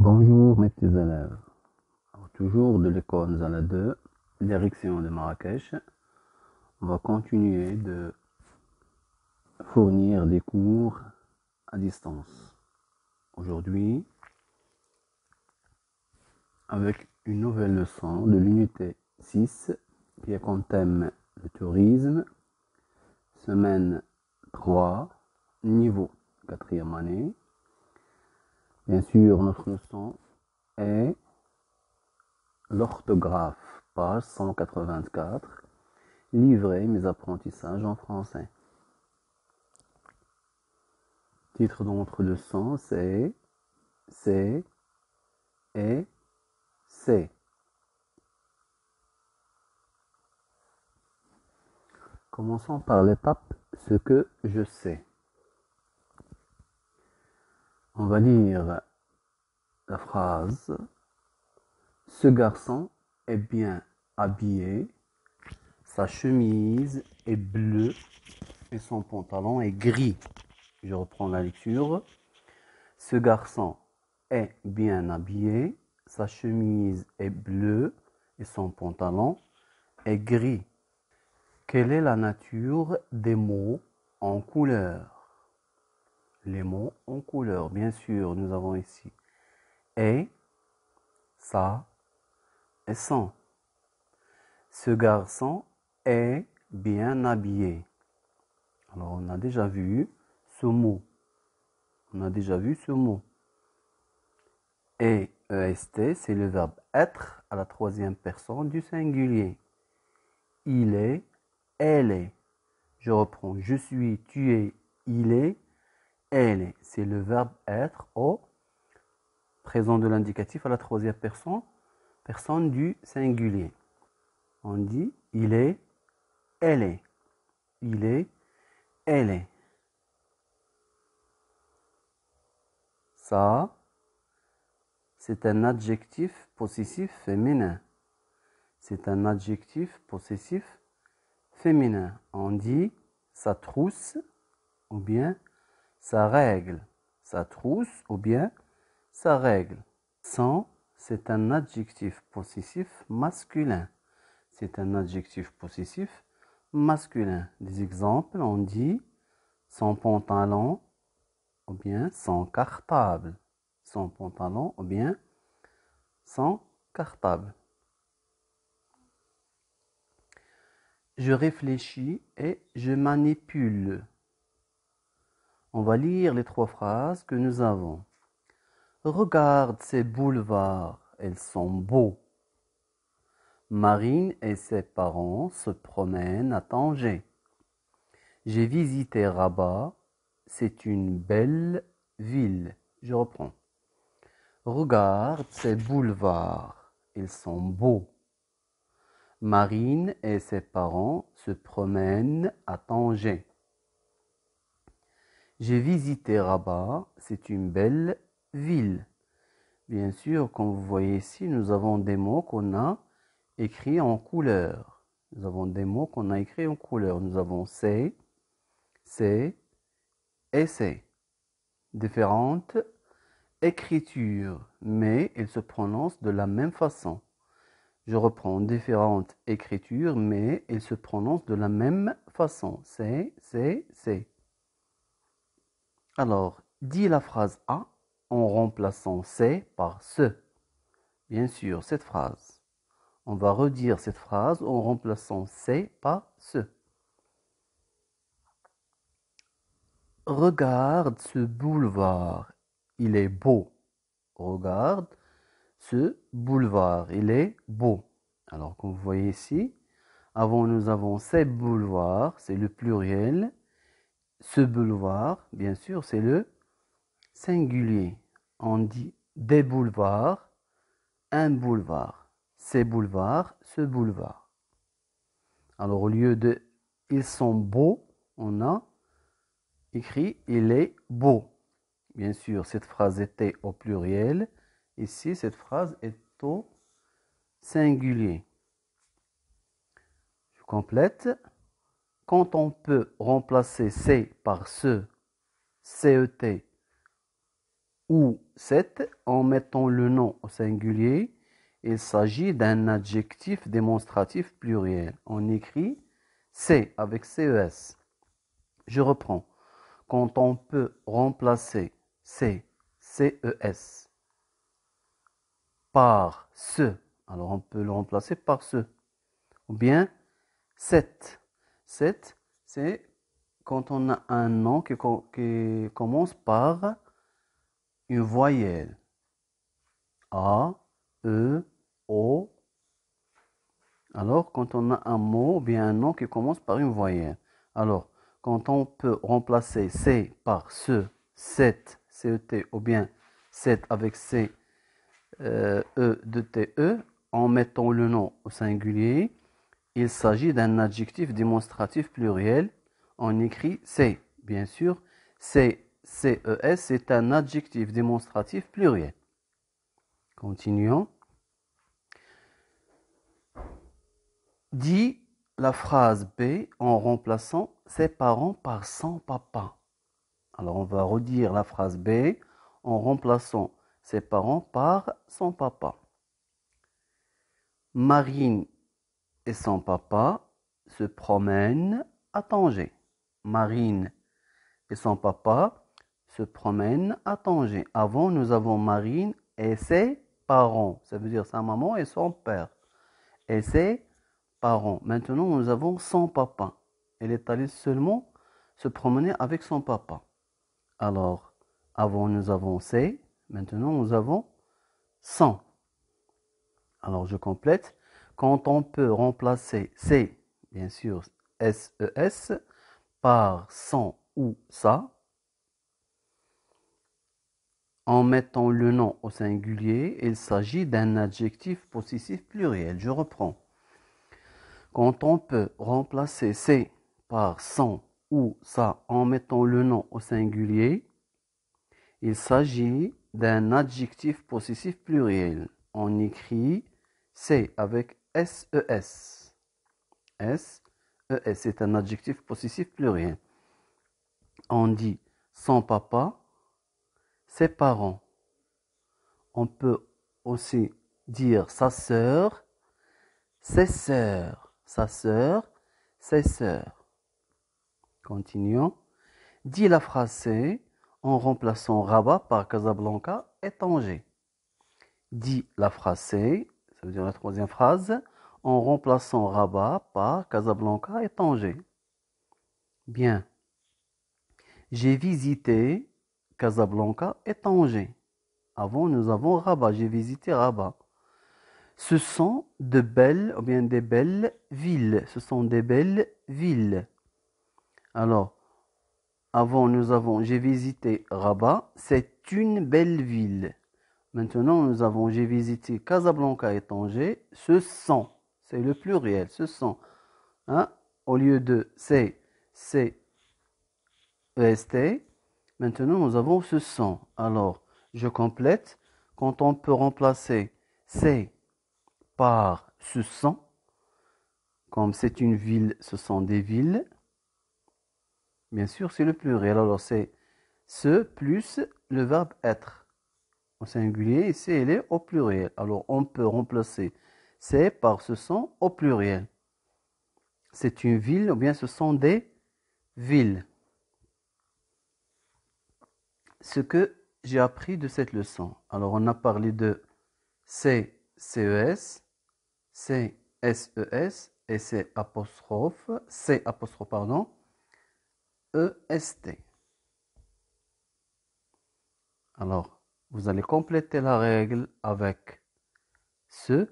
Bonjour mes petits élèves. Alors, toujours de l'école Nzala 2, direction de Marrakech. On va continuer de fournir des cours à distance. Aujourd'hui, avec une nouvelle leçon de l'unité 6 qui a comme thème le tourisme, semaine 3, niveau 4e année. Bien sûr, notre leçon est l'orthographe, page 184, livrer mes apprentissages en français. Titre de notre leçon, c'est et c'est. Commençons par l'étape ce que je sais. On va lire la phrase. Ce garçon est bien habillé, sa chemise est bleue et son pantalon est gris. Je reprends la lecture. Ce garçon est bien habillé, sa chemise est bleue et son pantalon est gris. Quelle est la nature des mots en couleur? Les mots en couleur, bien sûr, nous avons ici et, ça et son. Ce garçon est bien habillé. Alors, on a déjà vu ce mot. Et, est, c'est le verbe être à la troisième personne du singulier. Il est, elle est. Je reprends. Je suis, tu es, il est, elle est. C'est le verbe être au présent de l'indicatif à la troisième personne du singulier. On dit il est, elle est. Il est, elle est. Ça, c'est un adjectif possessif féminin. C'est un adjectif possessif féminin. On dit sa trousse ou bien sa règle. Sa trousse ou bien sa règle. Son, c'est un adjectif possessif masculin. C'est un adjectif possessif masculin. Des exemples, on dit son pantalon ou bien son cartable. Son pantalon ou bien son cartable. Je réfléchis et je manipule. On va lire les trois phrases que nous avons. Regarde ces boulevards, ils sont beaux. Marine et ses parents se promènent à Tanger. J'ai visité Rabat, c'est une belle ville. Je reprends. Regarde ces boulevards, ils sont beaux. Marine et ses parents se promènent à Tanger. J'ai visité Rabat, c'est une belle ville. Bien sûr, comme vous voyez ici, nous avons des mots qu'on a écrits en couleur. Nous avons c'est et c'est. Différentes écritures, mais elles se prononcent de la même façon. Je reprends différentes écritures, mais elles se prononcent de la même façon. C'est. Alors, dis la phrase A en remplaçant c'est par ce. Bien sûr, cette phrase. On va redire cette phrase en remplaçant c'est par ce. Regarde ce boulevard, il est beau. Regarde ce boulevard, il est beau. Alors, comme vous voyez ici, avant nous avons ces boulevards, c'est le pluriel. Ce boulevard, bien sûr, c'est le singulier. On dit des boulevards, un boulevard. Ces boulevards, ce boulevard. Alors, au lieu de ils sont beaux, on a écrit il est beau. Bien sûr, cette phrase était au pluriel. Ici, cette phrase est au singulier. Je complète. Quand on peut remplacer c'est par ce, cet ou cette en mettant le nom au singulier. Il s'agit d'un adjectif démonstratif pluriel. On écrit c'est avec CES. Je reprends. Quand on peut remplacer CES, par ce, alors on peut le remplacer par ce. Ou bien cette. Cette, c'est quand on a un nom qui commence par une voyelle. A, E, O. Alors, quand on a un mot ou bien un nom qui commence par une voyelle. Alors, quand on peut remplacer C par ce, cette, CET, ou bien cette avec C, E de TE, en mettant le nom au singulier, il s'agit d'un adjectif démonstratif pluriel. On écrit C. Bien sûr, CES, c'est un adjectif démonstratif pluriel. Continuons. Dis la phrase B en remplaçant ses parents par son papa. Alors, on va redire la phrase B en remplaçant ses parents par son papa. Marine et son papa se promènent à Tanger. Marine et son papa se promènent à Tanger. Avant, nous avons Marine et ses parents. Ça veut dire sa maman et son père. Et ses parents. Maintenant, nous avons son papa. Elle est allée seulement se promener avec son papa. Alors, avant, nous avons ses. Maintenant, nous avons son. Alors, je complète. Quand on peut remplacer ses, bien sûr, SES, par son ou sa, en mettant le nom au singulier, il s'agit d'un adjectif possessif pluriel. Je reprends. Quand on peut remplacer c'est par son ou sa en mettant le nom au singulier, il s'agit d'un adjectif possessif pluriel. On écrit c'est avec SES. SES, c'est un adjectif possessif pluriel. On dit son papa, ses parents. On peut aussi dire sa sœur, ses sœurs. Sa sœur, ses sœurs. Continuons. Dis la phrase C en remplaçant Rabat par Casablanca et Tanger. Dis la phrase C, ça veut dire la troisième phrase, en remplaçant Rabat par Casablanca et Tanger. Bien. J'ai visité Casablanca et Tanger. Avant, nous avons Rabat. J'ai visité Rabat. Ce sont de belles, ou bien des belles villes. Ce sont des belles villes. Alors, avant, nous avons j'ai visité Rabat. C'est une belle ville. Maintenant, nous avons j'ai visité Casablanca et Tanger. Ce sont, c'est le pluriel, ce sont. Hein? Au lieu de c'est, EST. Maintenant, nous avons ce sont. Alors, je complète. Quand on peut remplacer c'est par ce sont, comme c'est une ville, ce sont des villes. Bien sûr, c'est le pluriel. Alors, c'est ce plus le verbe être au singulier. Ici, elle est au pluriel. Alors, on peut remplacer c'est par ce sont au pluriel. C'est une ville ou bien ce sont des villes. Ce que j'ai appris de cette leçon. Alors, on a parlé de CES, CSES et C apostrophe, pardon, EST. Alors, vous allez compléter la règle avec ce,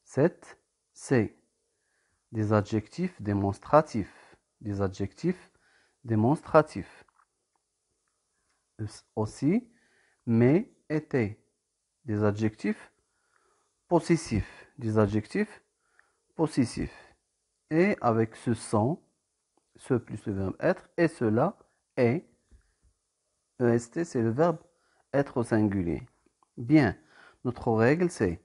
cette, c'est des adjectifs démonstratifs. Des adjectifs démonstratifs. Aussi, mais, était. Des adjectifs possessifs. Des adjectifs possessifs. Et avec ce sont, ce plus le verbe être, et cela est. EST, c'est le verbe être au singulier. Bien, notre règle, c'est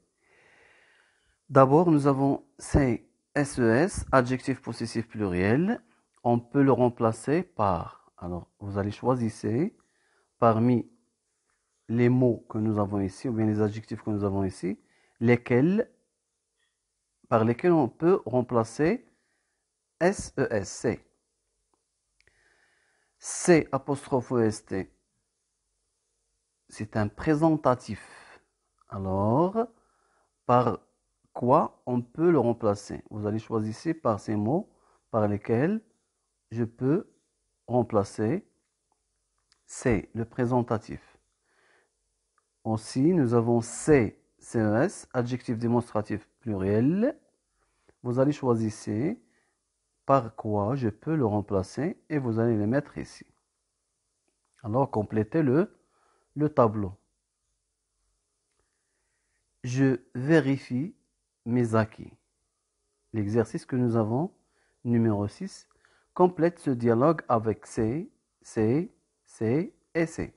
d'abord, nous avons SES, adjectif possessif pluriel. On peut le remplacer par, alors vous allez choisir parmi les mots que nous avons ici, ou bien les adjectifs que nous avons ici, par lesquels on peut remplacer SES, C. C apostrophe EST, c'est un présentatif. Alors, par quoi on peut le remplacer? Vous allez choisir par ces mots par lesquels je peux remplacer C, le présentatif. Aussi, nous avons CES, adjectif démonstratif pluriel. Vous allez choisir par quoi je peux le remplacer et vous allez le mettre ici. Alors, complétez le tableau. Je vérifie mes acquis. L'exercice que nous avons, numéro 6, complète ce dialogue avec C et C.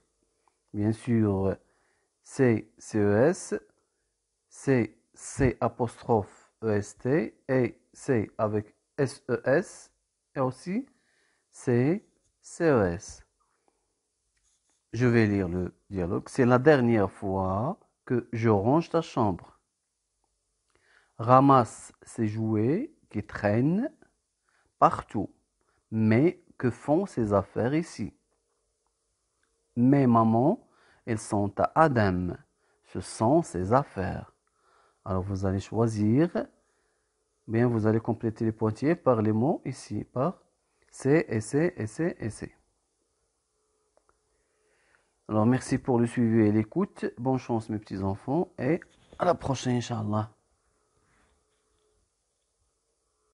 Bien sûr, CES, C apostrophe EST et C avec SES et aussi CES. Je vais lire le dialogue. C'est la dernière fois que je range ta chambre. Ramasse ces jouets qui traînent partout. Mais que font ces affaires ici? Mais maman, elles sont à Adam. Ce sont ses affaires. Alors vous allez choisir, bien vous allez compléter les pointillés par les mots ici, par C et C et C et C. Alors merci pour le suivi et l'écoute. Bonne chance mes petits enfants et à la prochaine, Inch'Allah.